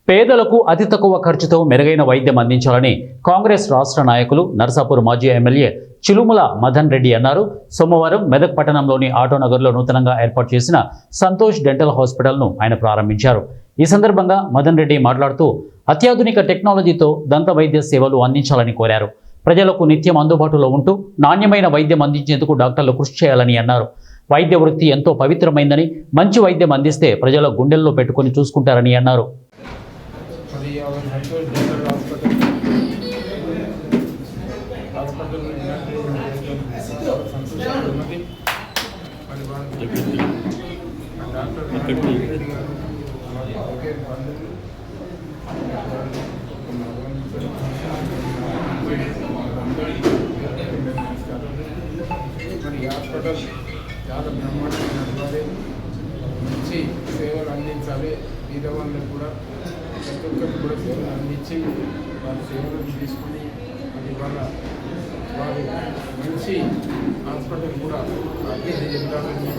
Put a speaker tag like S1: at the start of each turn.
S1: పేదలకు అతి తక్కువ ఖర్చుతో మెరుగైన వైద్యం అందించాలని కాంగ్రెస్ రాష్ట్ర నాయకులు నర్సాపూర్ మాజీ ఎమ్మెల్యే చిలుముల మదన్ రెడ్డి అన్నారు. సోమవారం మెదక్ పట్టణంలోని ఆటోనగర్లో నూతనంగా ఏర్పాటు చేసిన సంతోష్ డెంటల్ హాస్పిటల్ను ఆయన ప్రారంభించారు. ఈ సందర్భంగా మదన్ రెడ్డి మాట్లాడుతూ అత్యాధునిక టెక్నాలజీతో దంత వైద్య సేవలు అందించాలని కోరారు. ప్రజలకు నిత్యం అందుబాటులో ఉంటూ నాణ్యమైన వైద్యం అందించేందుకు డాక్టర్లు కృషి చేయాలని అన్నారు. వైద్య వృత్తి ఎంతో పవిత్రమైందని, మంచి వైద్యం అందిస్తే ప్రజల గుండెల్లో పెట్టుకుని చూసుకుంటారని అన్నారు.
S2: హాస్పిటల్ చాలా బ్రహ్మాండమైనటువంటి మంచి సేవలు అందించాలి. పేదవాళ్ళకు కూడా ప్రతి ఒక్కరికి కూడా సేవలు అందించి వారి సేవలను తీసుకుని అది వారు మంచి హాస్పిటల్ కూడా అభివృద్ధి చెందాలని